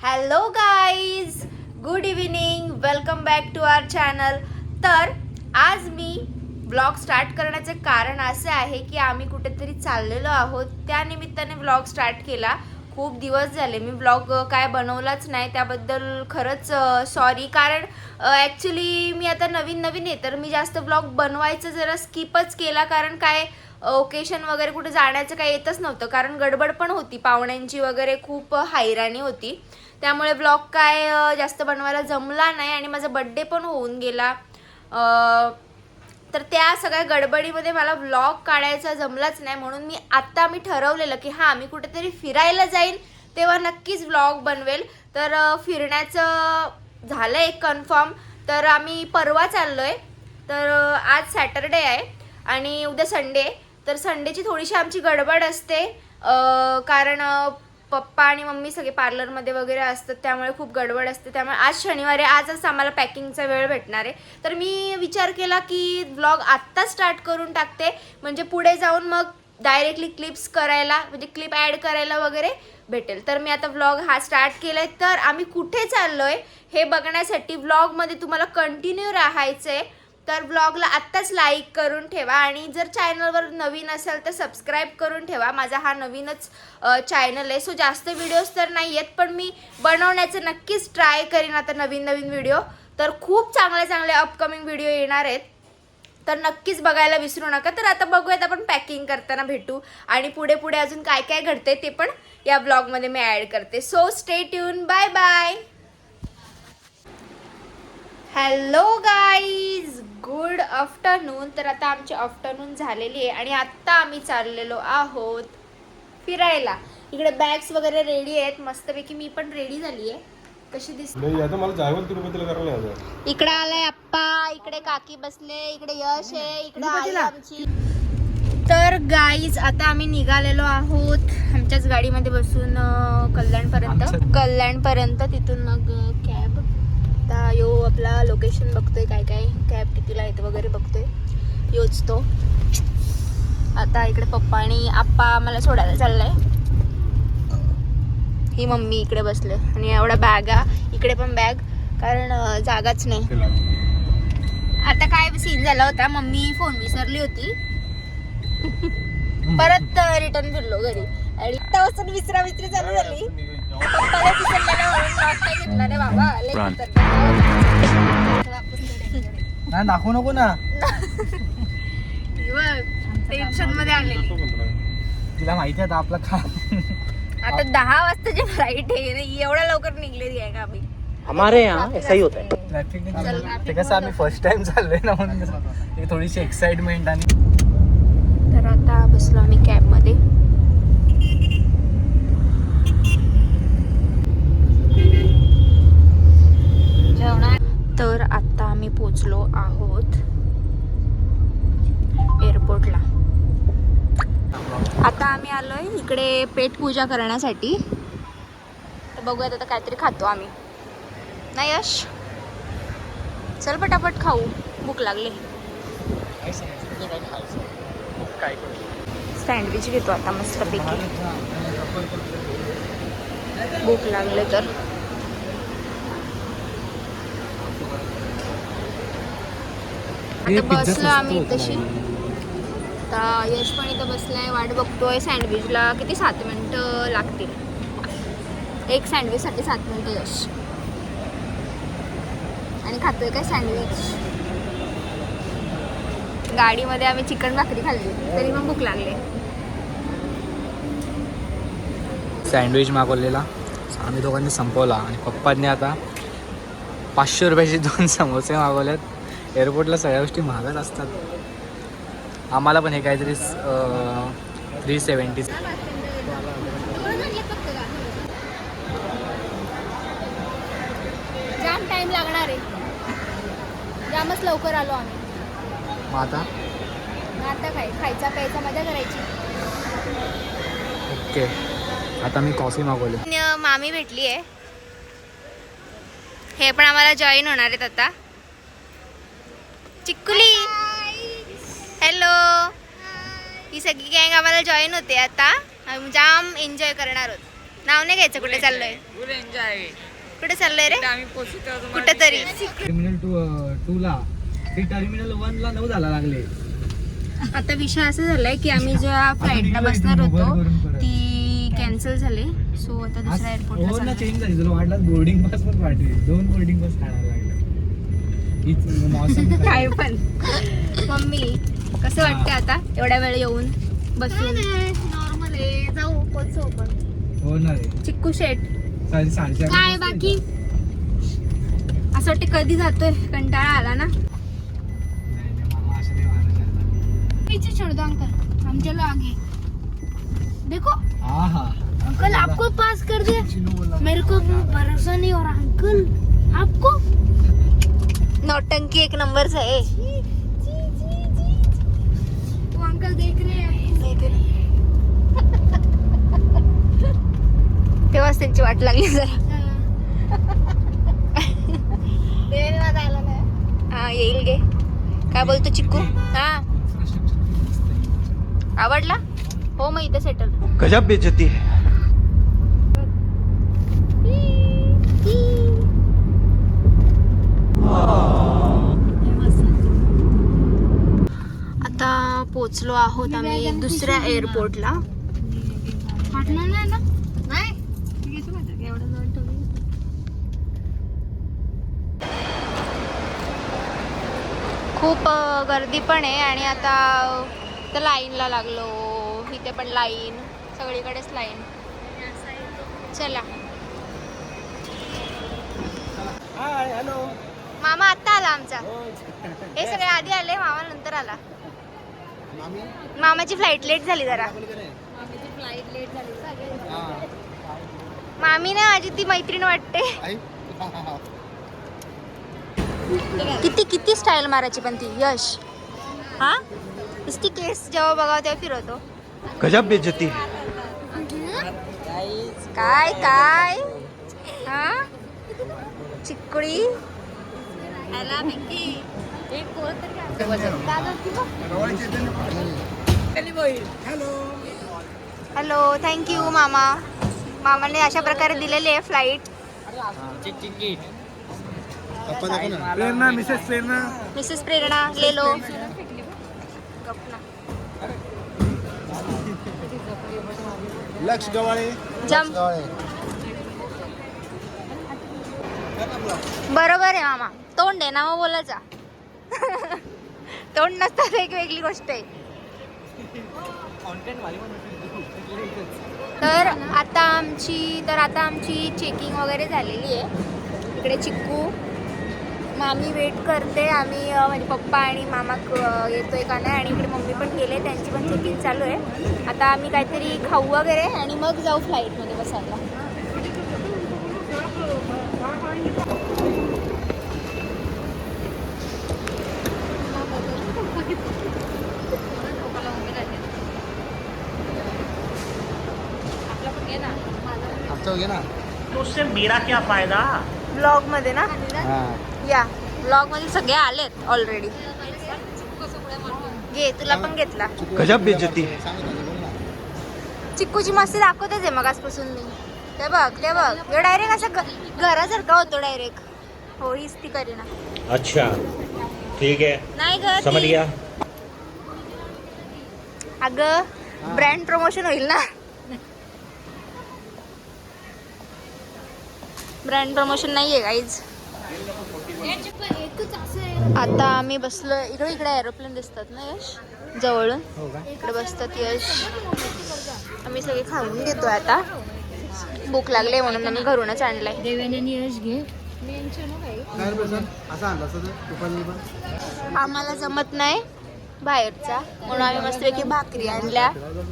Hello guys, good evening, welcome back to our channel. तर आज मी vlog start करण्याचे कारण असे आहे की आम्ही कुठेतरी चाललेलो आहोत. त्या निमित्ताने व्लॉग स्टार्ट केला. खूप दिवस झाले मी व्लॉग काय बनवलाच नाही, त्याबद्दल खरंच सॉरी. कारण ॲक्च्युली मी आता नवीन आहे, तर मी जास्त व्लॉग बनवायचं जरा स्किपच केला. कारण काय ओकेशन वगैरे कुठे जाण्याचं काही येतच नव्हतं, कारण गडबड पण होती पाहुण्यांची वगैरे, खूप हैराणी होती. त्यामुळे व्लॉग काय जास्त बनवायला जमला नाही आणि माझा बड्डे पण होऊन गेला. तर त्या सगळ्या गडबडीमध्ये मला व्लॉग काढायचा जमलाच नाही. म्हणून मी ठरवलेलं की हां, मी कुठेतरी फिरायला जाईन तेव्हा नक्कीच व्लॉग बनवेल. तर फिरण्याचं झालं एक कन्फर्म. तर आम्ही परवा चाललो आहे. तर आज सॅटरडे आहे आणि उद्या संडे. तर संडेची थोडीशी आमची गडबड असते, कारण पप्पा आणि मम्मी सगळे पार्लरमध्ये वगैरे असतात, त्यामुळे खूप गडबड असते. त्यामुळे आज शनिवारी, आजच आम्हाला पॅकिंगचा वेळ भेटणार आहे. तर मी विचार केला की व्लॉग आत्ता स्टार्ट करून टाकते, म्हणजे पुढे जाऊन मग डायरेक्टली क्लिप्स करायला, म्हणजे क्लिप ॲड करायला वगैरे भेटेल. तर मी आता व्लॉग हा स्टार्ट केला आहे. तर आम्ही कुठे चाललो आहे हे बघण्यासाठी व्लॉगमध्ये तुम्हाला कंटिन्यू राहायचं आहे. तर व्लॉगला आत्ताच लाईक करून ठेवा आणि जर चॅनलवर नवीन असेल तर सबस्क्राईब करून ठेवा. माझा हा नवीनच चॅनल आहे, सो जास्त व्हिडिओज तर नाही आहेत, पण मी बनवण्याचं नक्कीच ट्राय करीन आता नवीन व्हिडिओ. तर खूप चांगले अपकमिंग व्हिडिओ येणार आहेत, तर नक्कीच बघायला विसरू नका. तर आता बघूयात, आपण पॅकिंग करताना भेटू आणि पुढे अजून काय काय घडते ते पण या ब्लॉगमध्ये मी ॲड करते. So stay tune, bye bye. Hello guys, good afternoon. तर आता आमची आफ्टरनून झालेली आहे आणि आत्ता आम्ही चाललेलो आहोत फिरायला. इकडे बॅग्स वगैरे रेडी आहेत मस्तपैकी. मी पण रेडी झाली आहे. कशी दिसते? आता मला जायवल तिरुपतीला करायला यायचं. इकडे आलाय आप्पा, इकडे काकी बसले, इकडे यश आहे, इकडे आई आमची. तर गाईज आता आम्ही निघालेलो आहोत आमच्याच गाडीमध्ये बसून कल्याणपर्यंत. तिथून मग कॅब. आता यो आपला लोकेशन बघतोय, काय कॅब कितीला येते वगैरे बघतोय, योच तो. आता इकडे पप्पा आणि आप्पा आम्हाला सोडायला चाललाय. ही मम्मी इकडे बसले आणि एवढा बॅगा, इकडे पण बॅग, कारण जागाच नाही. आता काय सीन झाला होता, मम्मी फोन विसरली होती, परत रिटर्न फिरलो घरी आणि तेव्हापासून विसराविसरी चालू झाली. पप्पाला विसरलेला म्हणून ब्लॉग काय घेतला रे बाबा, नाही दाखवू नको ना. टेन्शन मध्ये आलेली. तिला माहिती आहे आपला खा. आता 10 वाजताची फ्लाईट आहे, एवढ्या लवकर निघलेली आहे का आम्ही? हमारे यहाँ ऐसा ही होता है. ते कसं आम्ही फर्स्ट टाइम चाललोय ना, म्हणून एक थोडीशी एक्साइटमेंट. आणि तर आता बसलो आम्ही कॅबमध्ये. तर आता आम्ही पोचलो आहोत एअरपोर्टला. आता आम्ही आलोय इकडे पेट पूजा करण्यासाठी. तर बघूयात आता काहीतरी खातो आम्ही, नाही यश? चल पटापट खाऊ, भूक लागली. सँडविच घेतो आता मस्तपैकी, भूक लागले तर. आता बसलो आम्ही तशी. आता यश पण इथं बसलाय, वाट बघतोय सँडविचला. किती 7 मिनिटं लागतील एक सँडविचसाठी, 7 मिनिटं यश. आणि खातोय काय सँडविच. गाडीमध्ये आम्ही चिकन भाकरी खाल्ली तरी पण भूक लागली. सँडविच मागवलेला आम्ही दोघांनी संपवला आणि पप्पांनी आता 500 रुपयाचे 2 समोसे मागवलेत. एअरपोर्टला सगळ्या गोष्टी महागच असतात. आम्हाला पण हे काहीतरी 370. जाम टाइम लागणार आहे, जामच लवकर आलो आम्ही. मग आता काय खायचा प्यायचा, मजा करायची. ओके, आता मी कॉफी मागवली. मामी भेटली आहे, हे पण आम्हाला जॉईन होणार आहेत आता. चिक्कुली, हॅलो. ही सगळी गँग आम्हाला जॉईन होते आता. आम्ही जाम एन्जॉय करणार आहोत. नाव नाही घ्यायचं. कुठे चाललोय? कुठे चाललोय रे? कुठेतरी. टर्मिनल 2 ला ते टर्मिनल 1 ला 9 झाला लागले. आता विषय असा झालाय की आम्ही ज्या फ्लाईटला बसणार होतो ती कॅन्सल झाली. सो आता दुसऱ्या एअरपोर्टला हो ना, चाललोय. चेंज झाली. तुला वाटलं बोर्डिंग पास पण वाटली. 2 बोर्डिंग पास काढायला लागले. हीच मौसम काय पण. मम्मी कसं वाटतं आता एवढ्या वेळ येऊन बसून? नॉर्मल आहे. जाऊ पोचू पण. हो ना रे. चिक्कू शेट 4:30 काय बाकी? असं वाटतं कधी जातोय. कंटाळा आला ना. नाही नाही मामा, असं नाही मारायचं. पीछे छोड़ दो अंकल, हम चलो आगे. देखो आहा अंकल आपको पास कर दिया. मेरे को भरोसा नहीं हो रहा अंकल आपको. नौटंकी एक नंबर से है. वो अंकल देख रहे हैं. तेव्हाच त्यांची वाट लागली जरा. हा येईल गे. काय बोलतो चिक्कू? हा आवडला? हो मग इथे सेटल. गजब बेइज्जती है. आता पोचलो आहोत आम्ही दुसऱ्या एअरपोर्टला. वाटणार नाही ना? नाही. खूप गर्दी पण आहे आणि आता तर लाईनला लागलो. इथे पण लाईन, सगळीकडेच लाईन. चला. हॅलो. मामा आत्ता आला आमचा. हे सगळे आधी आले, मामा नंतर आला. मामाची फ्लाईट लेट झाली जरा. मामी ना माझी ती मैत्रीण वाटते. किती किती स्टाईल मारायची पण ती. यश हा नुसती केस जेव्हा बघावं तेव्हा फिरवतो. गजब बेइज्जती है. काय काय हा चिकडी. हॅलो. थँक्यू मामा. मामाने अशा प्रकारे दिलेली आहे फ्लाईट. प्रेरणा, मिसेस प्रेरणा. मिसेस प्रेरणा ले लो. लक्ष गवाळे. जम. बरोबर आहे मामा. तोंड आहे ना मग बोलायचा. तोंड नसतं वेगवेगळी गोष्ट आहे. तर आता आमची चेकिंग वगैरे झालेली आहे. इकडे चिक्कू मामी वेट करते. आम्ही म्हणजे पप्पा आणि मामा येतोय का नाही. आणि इकडे मम्मी पण गेले, त्यांची पण चेकिंग चालू आहे. आता आम्ही काहीतरी खाऊ वगैरे आणि मग जाऊ फ्लाईटमध्ये बसायला. तो उससे मेरा क्या फायदा. ब्लॉग मध्ये ना. या ब्लॉग मध्ये सगळे आलेत ऑलरेडी. घे तुला पण घेतला. गजब बेइज्जती है. चिक्कूची मस्ती दाखवतेच आहे मग आजपासून मी. ते बघ हे डायरेक्ट असं घरासारखा होतो डायरेक्ट. हो हीच ती करीना. अच्छा ठीक है, नाही ग समझ गया. अगं ब्रँड प्रमोशन होईल ना. ब्रँड प्रमोशन नाहीये गाईज. आता आम्ही बसलो इकडे एरोप्लेन दिसतात ना यश जवळून. इकडे बसतात यश. आम्ही सगळे खाऊन घेतोय आता. भूक लागले म्हणून आम्ही घरूनच आणलाय. यश घे. आम्हाला जमत नाही बाहेरचा म्हणून आम्ही मस्तपैकी भाकरी आणल्या,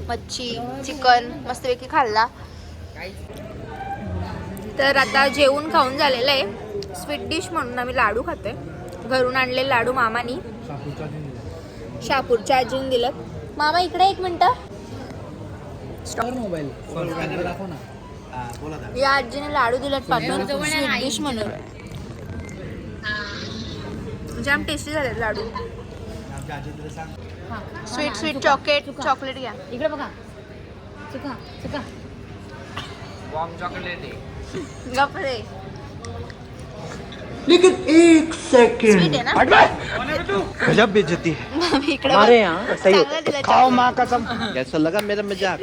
मच्छी चिकन मस्तपैकी खाल्ला. तर आता जेवून खाऊन झालेलं आहे. स्वीट डिश म्हणून आम्ही लाडू खातोय. घरून आणले लाडू मामानी शापूरच्या आजीने दिलं. मामा इकडे एक मिनिट. मोबाईल या आजीने लाडू दिलेत पाठवून स्वीट डिश म्हणून. जाम टेस्टी झाले लाडू. स्वीट चॉकलेट घ्या. इकडे बघा. वॉर्म चॉकलेट आहे. गप रे. लेकिन एक सेकंड स्वीट आहे ना. गजब बेइज्जती है. इकडे हमारे यहाँ ऐसा ही चांगला होता दिला है. खाओ chocolate. माँ कसम. कैसा लगा मेरा मजाक?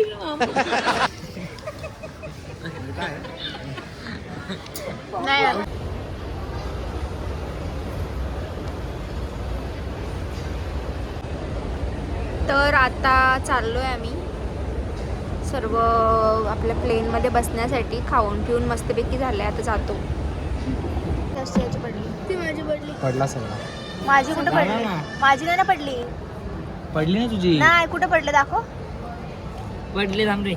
नाही आलं. तर आता चाललोय आम्ही सर्व आपल्या प्लेनमध्ये बसण्यासाठी. खाऊन पिऊन मस्तपैकी झालंय. आता जातो. रस्त्याची पडली ती माझी पडली. पडला सगळा. माझी कुठे पडली? माझी नाही ना पडली. पडली ना तुझी. नाही कुठे पडलं दाखव. पडली थांब रे.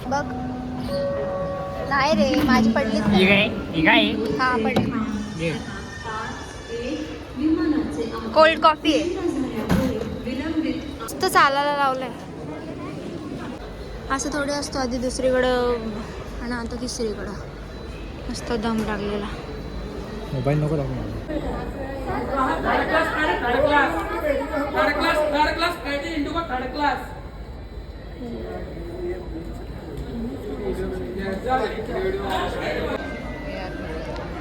बघ. नाही रे माझी पडलीच नाही. हा पडली. कोल्ड कॉफी आहे. मस्त चालायला लावलंय. असं थोडे असतं आधी दुसरीकडं आणि आता तिसरीकडं. मस्त दम लागलेला. मोबाईल नको दाखव.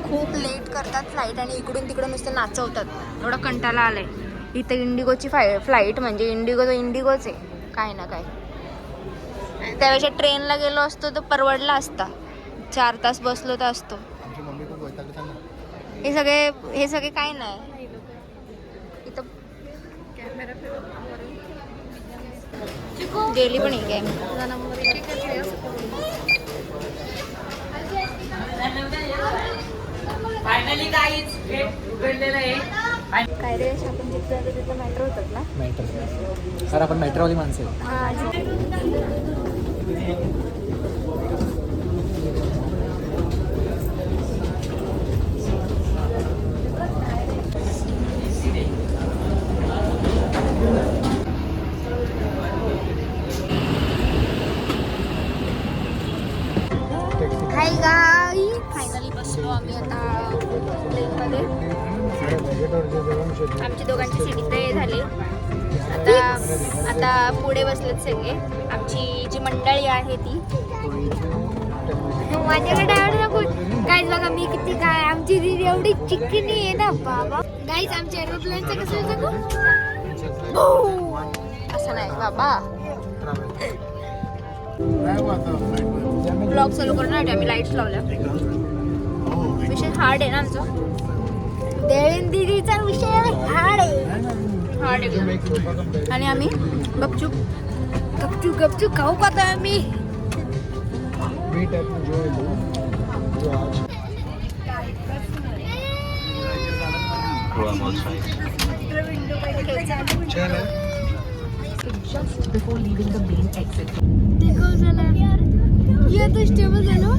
खूप लेट करतात फ्लाईट आणि इकडून तिकडून नुसतं नाचवतात. एवढा कंटाळा आलाय. इथं इंडिगोची फ्लाईट म्हणजे इंडिगो तो इंडिगोच आहे काय ना काय. त्यापेक्षा ट्रेनला गेलो असतो तर परवडला असता. 4 तास बसलो तर असतो. आमची मम्मी पण वैतागली सांग ना. हे सगळे काय नाही इथं. गेली पण आहे काय. काय रे आपण जिथे जातो तिथं मॅटर होतात ना. मॅटर सर आपण मॅटरवाली माणसं आहे. हाय गाई. फायनली बसलो आम्ही आता प्लेनमध्ये. आमची दोघांची सीट इथे झाली. आता पुढे बसलेत सगळे. आमची जी मंडळी आहे ती. माझ्याकडे डायवर नको. गाईज बघा मी किती काय. आमची दीदी एवढी चिकनी आहे ना बाबा. गाईज आमच्या एरोप्लेनचं कसं सांगू. असं नाही बाबा. ब्लॉग चालू करण्यासाठी आम्ही लाईट्स लावल्या. विषय हार्ड आहे ना आमचा. देवेन दीदीचा विषय हार्ड आहे. आणि आम्ही गपचूप गपचूप गपचूप खाऊ पाहतोय आम्ही. Just before leaving the main exit. देखो जरा ये तो स्टेबल है ना.